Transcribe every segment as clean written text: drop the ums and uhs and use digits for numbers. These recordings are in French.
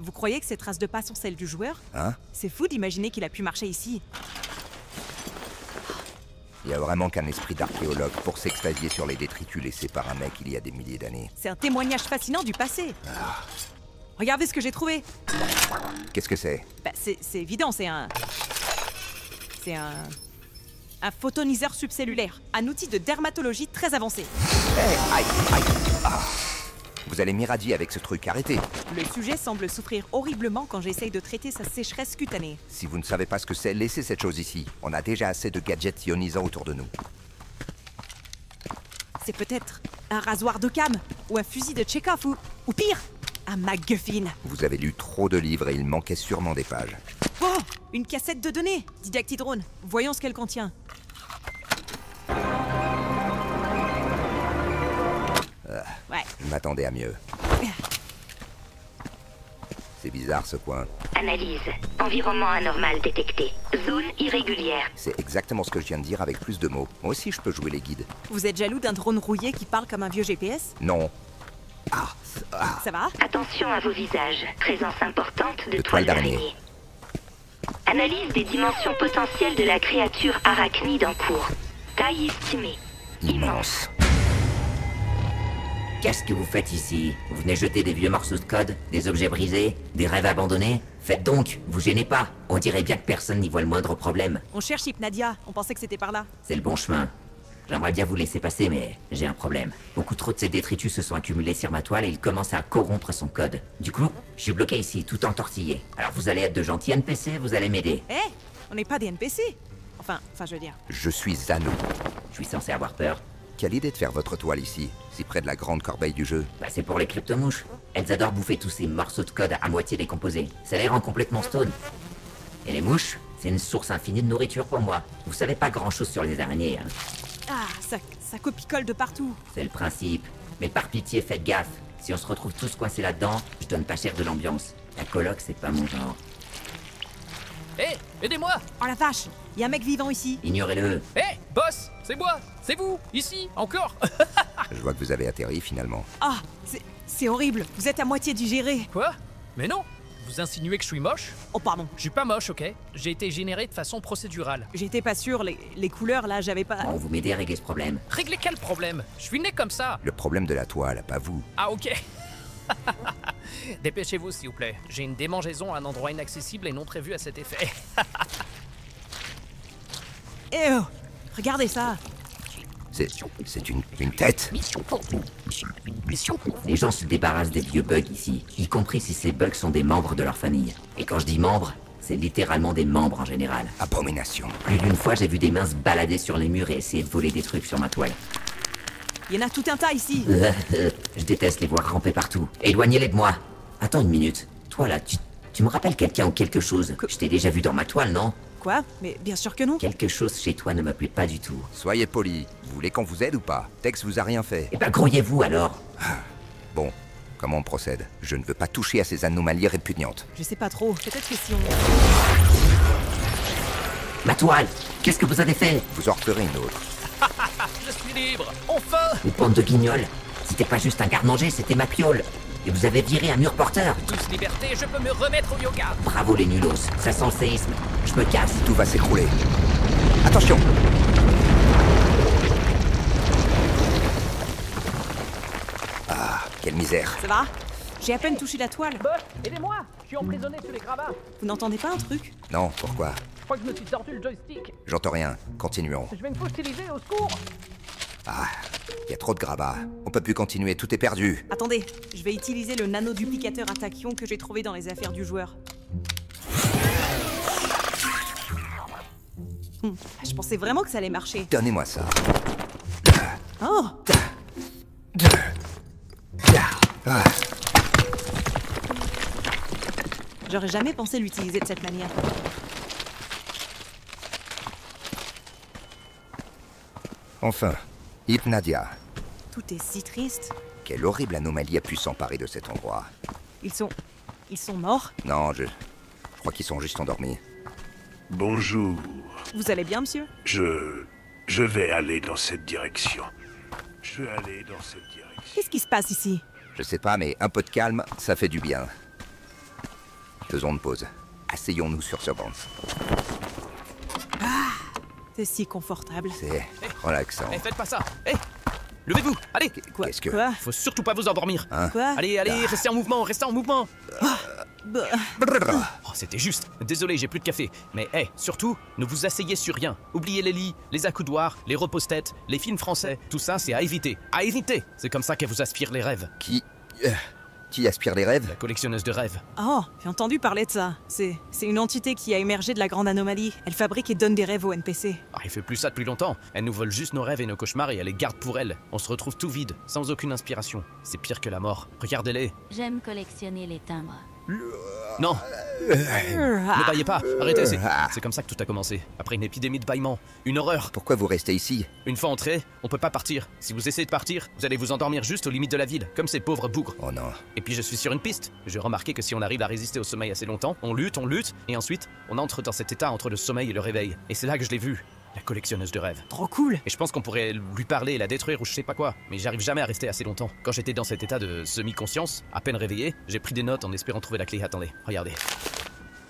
Vous croyez que ces traces de pas sont celles du joueur? Hein? C'est fou d'imaginer qu'il a pu marcher ici. Il y a vraiment qu'un esprit d'archéologue pour s'extasier sur les détritus laissés par un mec il y a des milliers d'années. C'est un témoignage fascinant du passé. Regardez ce que j'ai trouvé. Qu'est-ce que c'est? Bah, c'est évident, c'est un photoniseur subcellulaire. Un outil de dermatologie très avancé. Hey, aïe, aïe. Ah. Vous allez m'irradier avec ce truc, arrêtez. Le sujet semble souffrir horriblement quand j'essaye de traiter sa sécheresse cutanée. Si vous ne savez pas ce que c'est, laissez cette chose ici. On a déjà assez de gadgets ionisants autour de nous. C'est peut-être un rasoir d'Occam, ou un fusil de Chekhov, ou pire, un MacGuffin. Vous avez lu trop de livres et il manquait sûrement des pages. Oh, une cassette de données, Didactydrone. Voyons ce qu'elle contient. Ouais. Je m'attendais à mieux. C'est bizarre ce coin. Analyse. Environnement anormal détecté. Zone irrégulière. C'est exactement ce que je viens de dire avec plus de mots. Moi aussi je peux jouer les guides. Vous êtes jaloux d'un drone rouillé qui parle comme un vieux GPS? Non. Ça va? Attention à vos visages. Présence importante de De toiles toiles d'araignée. d'araignée. Analyse des dimensions potentielles de la créature arachnide en cours. Taille estimée. Immense. Qu'est-ce que vous faites ici? Vous venez jeter des vieux morceaux de code? Des objets brisés? Des rêves abandonnés? Faites donc, vous gênez pas. On dirait bien que personne n'y voit le moindre problème. On cherche Hypnadia, on pensait que c'était par là. C'est le bon chemin. J'aimerais bien vous laisser passer, mais j'ai un problème. Beaucoup trop de ces détritus se sont accumulés sur ma toile et ils commencent à corrompre son code. Du coup, je suis bloqué ici, tout entortillé. Alors vous allez être de gentils NPC, vous allez m'aider. Eh, on n'est pas des NPC. Enfin, je veux dire. Je suis Zano. Je suis censé avoir peur. Quelle idée de faire votre toile ici, si près de la grande corbeille du jeu. Bah c'est pour les cryptomouches. Elles adorent bouffer tous ces morceaux de code à moitié décomposés. Ça les rend complètement stone. Et les mouches, c'est une source infinie de nourriture pour moi. Vous savez pas grand chose sur les araignées, hein. Ah, ça copie-colle de partout. C'est le principe. Mais par pitié, faites gaffe. Si on se retrouve tous coincés là-dedans, je donne pas cher de l'ambiance. La coloc, c'est pas mon genre. Hé, aidez-moi! Oh la vache, il y a un mec vivant ici. Ignorez-le. Hé, boss, c'est moi, c'est vous, ici, encore. Je vois que vous avez atterri finalement. Ah, c'est horrible, vous êtes à moitié digéré. Quoi? Mais non, vous insinuez que je suis moche? Oh pardon, Je suis pas moche, ok? J'ai été généré de façon procédurale. j'étais pas sûr, les couleurs là, j'avais pas... Bon, vous m'aidez à régler ce problème. Régler quel problème? Je suis né comme ça. Le problème de la toile, pas vous. Ah ok. Dépêchez-vous s'il vous plaît. J'ai une démangeaison à un endroit inaccessible et non prévu à cet effet. Eh oh, regardez ça. C'est une tête. Les gens se débarrassent des vieux bugs ici, y compris si ces bugs sont des membres de leur famille. Et quand je dis membres, c'est littéralement des membres en général. Abomination. Plus d'une fois, j'ai vu des mains se balader sur les murs et essayer de voler des trucs sur ma toile. Il y en a tout un tas ici. Je déteste les voir ramper partout. Éloignez-les de moi. Attends une minute. Toi là, tu me rappelles quelqu'un ou quelque chose? Je t'ai déjà vu dans ma toile, non? Quoi? Mais bien sûr que non. Quelque chose chez toi ne me plaît pas du tout. Soyez poli. Vous voulez qu'on vous aide ou pas? Tex vous a rien fait. Eh ben grouillez-vous alors. Bon, comment on procède? Je ne veux pas toucher à ces anomalies répugnantes. Je sais pas trop, peut-être que si on... Ma toile! Qu'est-ce que vous avez fait? Vous en referez une autre. Je suis libre, enfin! Une bande de guignols. C'était pas juste un garde-manger, c'était ma piole. Et vous avez viré un mur porteur. Douce liberté, je peux me remettre au yoga. Bravo les nulos. Ça sent le séisme. Je me casse. Tout va s'écrouler. Attention! Ah, quelle misère. Ça va? J'ai à peine touché la toile. Boss, aidez-moi! Je suis emprisonné sous les gravats. Vous n'entendez pas un truc? Non, pourquoi? Je crois que je me suis tordu le joystick. J'entends rien. Continuons. Je vais me fossiliser, au secours! Ah, il y a trop de gravats. On peut plus continuer, tout est perdu. Attendez, je vais utiliser le nano-duplicateur à tachyon que j'ai trouvé dans les affaires du joueur. Je pensais vraiment que ça allait marcher. Donnez-moi ça. Oh! Ah, J'aurais jamais pensé l'utiliser de cette manière. enfin, Hypnadia. Tout est si triste. Quelle horrible anomalie a pu s'emparer de cet endroit. Ils sont morts? Non, je crois qu'ils sont juste endormis. Bonjour. Vous allez bien, monsieur? Je vais aller dans cette direction. Je vais aller dans cette direction. Qu'est-ce qui se passe ici? Je sais pas, mais un peu de calme, ça fait du bien. Faisons une pause. Asseyons-nous sur ce banc. C'est si confortable. C'est relaxant. Eh, faites pas ça. Eh, levez-vous. Allez. Quoi? Qu'est-ce que... Quoi? Faut surtout pas vous endormir. Quoi? Allez, allez, restez en mouvement, restez en mouvement. Bah, Oh, c'était juste. Désolé, j'ai plus de café. Mais surtout, ne vous asseyez sur rien. Oubliez les lits, les accoudoirs, les repose-têtes, les films français. Tout ça, c'est à éviter. À éviter. C'est comme ça qu'elle vous aspire les rêves. Qui aspire les rêves? La collectionneuse de rêves. Oh, j'ai entendu parler de ça. C'est une entité qui a émergé de la grande anomalie. Elle fabrique et donne des rêves aux NPC. Ah, elle fait plus ça depuis longtemps. Elle nous vole juste nos rêves et nos cauchemars et elle les garde pour elle. On se retrouve tout vide, sans aucune inspiration. C'est pire que la mort. Regardez-les. J'aime collectionner les timbres. Non, Ah, ne baillez pas. Arrêtez, c'est comme ça que tout a commencé. Après une épidémie de bâillement. Une horreur. Pourquoi vous restez ici? Une fois entré, on peut pas partir. Si vous essayez de partir, vous allez vous endormir juste aux limites de la ville, comme ces pauvres bougres. Oh non. Et puis je suis sur une piste. J'ai remarqué que si on arrive à résister au sommeil assez longtemps, on lutte, et ensuite, on entre dans cet état entre le sommeil et le réveil. Et c'est là que je l'ai vue. La collectionneuse de rêves. trop cool. Et je pense qu'on pourrait lui parler et la détruire ou je sais pas quoi. Mais j'arrive jamais à rester assez longtemps. Quand j'étais dans cet état de semi-conscience, à peine réveillé, j'ai pris des notes en espérant trouver la clé. Attendez, regardez.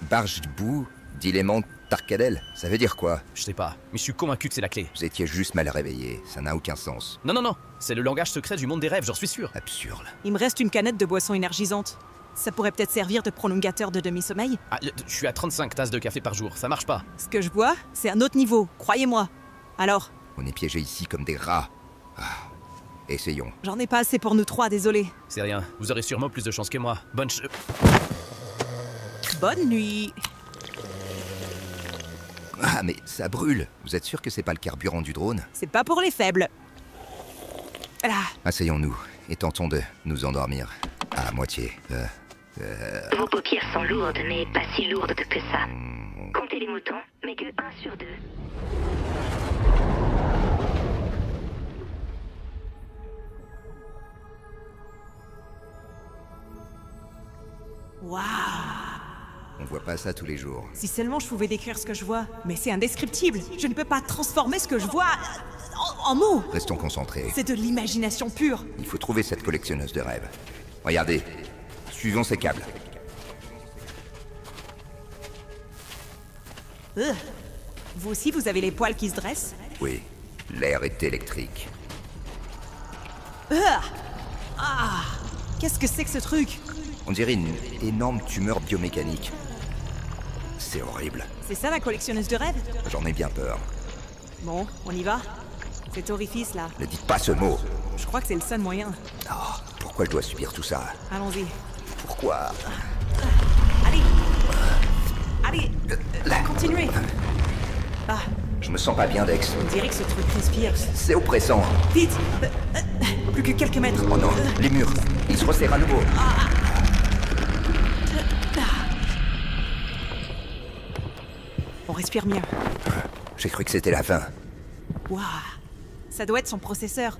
Barge de boue, dilément Tarkadel, ça veut dire quoi? Je sais pas, mais je suis convaincu que c'est la clé. Vous étiez juste mal réveillé, ça n'a aucun sens. Non, non, non, c'est le langage secret du monde des rêves, j'en suis sûr. Absurde. Il me reste une canette de boisson énergisante. Ça pourrait peut-être servir de prolongateur de demi-sommeil. Ah, je suis à 35 tasses de café par jour, ça marche pas. Ce que je bois, c'est un autre niveau, croyez-moi. Alors, On est piégés ici comme des rats. Essayons. j'en ai pas assez pour nous trois, désolé. C'est rien, vous aurez sûrement plus de chance que moi. Bonne nuit. Ah mais ça brûle. Vous êtes sûr que c'est pas le carburant du drone? C'est pas pour les faibles. Là, Asseyons-nous et tentons de nous endormir. À moitié. Vos paupières sont lourdes, mais pas si lourdes que ça. Comptez les moutons, mais que 1 sur 2. waouh. On voit pas ça tous les jours. Si seulement je pouvais décrire ce que je vois. Mais c'est indescriptible. Je ne peux pas transformer ce que je vois en mots. Restons concentrés. C'est de l'imagination pure. Il faut trouver cette collectionneuse de rêves. Regardez. Suivons ces câbles. Vous aussi, vous avez les poils qui se dressent? Oui. L'air est électrique. Qu'est-ce que c'est que ce truc? On dirait une énorme tumeur biomécanique. C'est horrible. C'est ça la collectionneuse de rêves? J'en ai bien peur. Bon, on y va? Cet orifice là, Ne dites pas ce mot. je crois que c'est le seul moyen. Oh, pourquoi je dois subir tout ça? Allons-y. Pourquoi? Allez! Allez! Continuez! Ah, Je me sens pas bien, Dex. on dirait que ce truc respire. C'est oppressant. Vite! Plus que quelques mètres. Oh non, les murs. Ils se resserrent à nouveau. On respire mieux. J'ai cru que c'était la fin. Waouh! Ça doit être son processeur.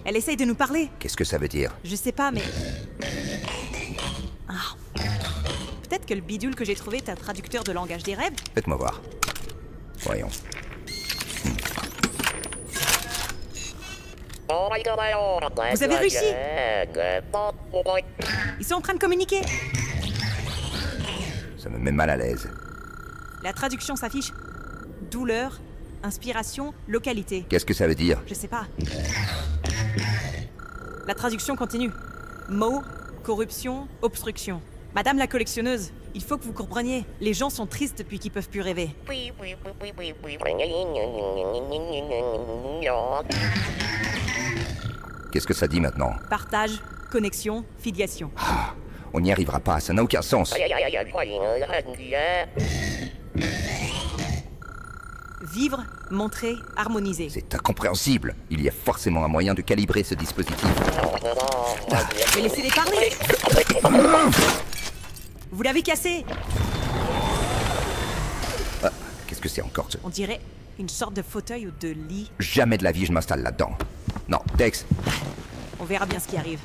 Elle essaye de nous parler. Qu'est-ce que ça veut dire? Je sais pas, mais... Ah. Peut-être que le bidule que j'ai trouvé est un traducteur de langage des rêves. Faites-moi voir. Voyons. Vous avez réussi! Ils sont en train de communiquer. Ça me met mal à l'aise. La traduction s'affiche. Douleur, inspiration, localité. Qu'est-ce que ça veut dire? Je sais pas. La traduction continue. Mots, corruption, obstruction. Madame la collectionneuse, il faut que vous compreniez. Les gens sont tristes depuis qu'ils peuvent plus rêver. Qu'est-ce que ça dit maintenant? Partage, connexion, filiation. On n'y arrivera pas, ça n'a aucun sens. Vivre, montrer, harmoniser. C'est incompréhensible. Il y a forcément un moyen de calibrer ce dispositif. Mais laissez-les parler. Vous l'avez cassé. Qu'est-ce que c'est encore ce... On dirait une sorte de fauteuil ou de lit. Jamais de la vie je m'installe là-dedans. Non, Dex, On verra bien ce qui arrive.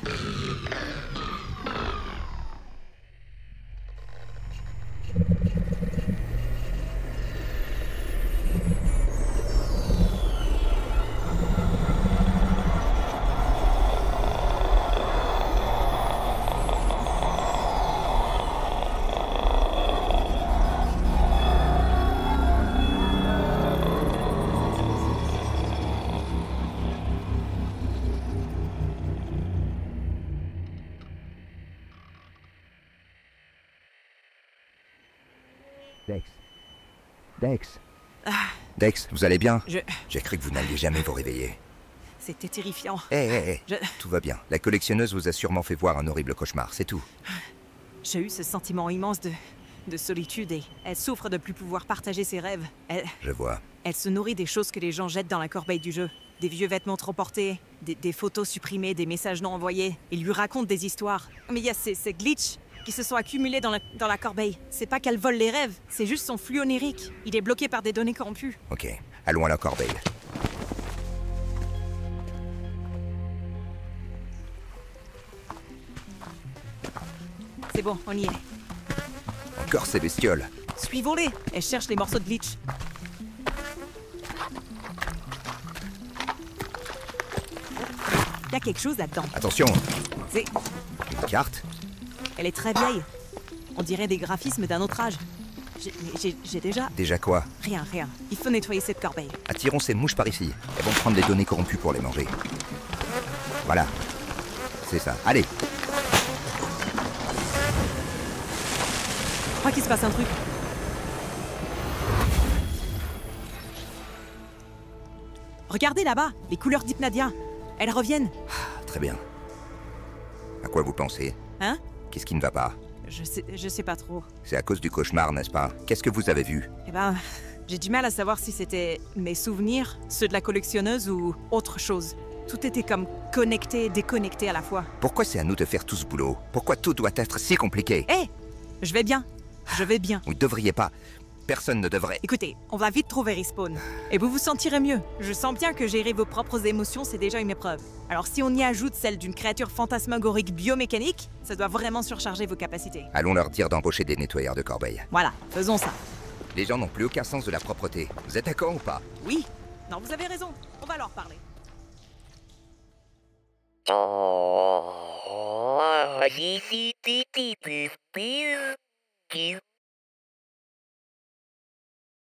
Dex. Dex. Dex, vous allez bien? Je... J'ai cru que vous n'alliez jamais vous réveiller. C'était terrifiant. Hé, Je- tout va bien. La collectionneuse vous a sûrement fait voir un horrible cauchemar, c'est tout. J'ai eu ce sentiment immense de solitude et elle souffre de plus pouvoir partager ses rêves. Je vois. Elle se nourrit des choses que les gens jettent dans la corbeille du jeu. Des vieux vêtements trop portés, des photos supprimées, des messages non envoyés. Il lui raconte des histoires. Mais il y a ces glitches qui se sont accumulés dans la corbeille. C'est pas qu'elle vole les rêves, c'est juste son flux onirique. Il est bloqué par des données corrompues. Ok, allons à la corbeille. C'est bon, on y est. Encore ces bestioles. Suivons-les. Elle cherche les morceaux de glitch. Il y a quelque chose là-dedans. Attention, C'est... une carte. Elle est très vieille. On dirait des graphismes d'un autre âge. J'ai déjà... Déjà quoi? Rien. Il faut nettoyer cette corbeille. Attirons ces mouches par ici. Elles vont prendre les données corrompues pour les manger. Voilà. C'est ça. Allez. Je crois qu'il se passe un truc. Regardez là-bas, les couleurs d'Hypnadia. Elles reviennent. Très bien. À quoi vous pensez? Hein? Qu'est-ce qui ne va pas? Je sais pas trop. C'est à cause du cauchemar, n'est-ce pas? Qu'est-ce que vous avez vu? Eh ben, j'ai du mal à savoir si c'était mes souvenirs, ceux de la collectionneuse ou autre chose. Tout était comme connecté et déconnecté à la fois. Pourquoi c'est à nous de faire tout ce boulot? Pourquoi tout doit être si compliqué? Hé! Je vais bien. Je vais bien. Vous ne devriez pas. Personne ne devrait. Écoutez, on va vite trouver Respawn. Et vous vous sentirez mieux. Je sens bien que gérer vos propres émotions, c'est déjà une épreuve. Alors si on y ajoute celle d'une créature fantasmagorique biomécanique, ça doit vraiment surcharger vos capacités. Allons leur dire d'embaucher des nettoyeurs de corbeilles. Voilà, faisons ça. Les gens n'ont plus aucun sens de la propreté. Vous êtes d'accord ou pas? Oui. Non, vous avez raison. On va leur parler. Oh,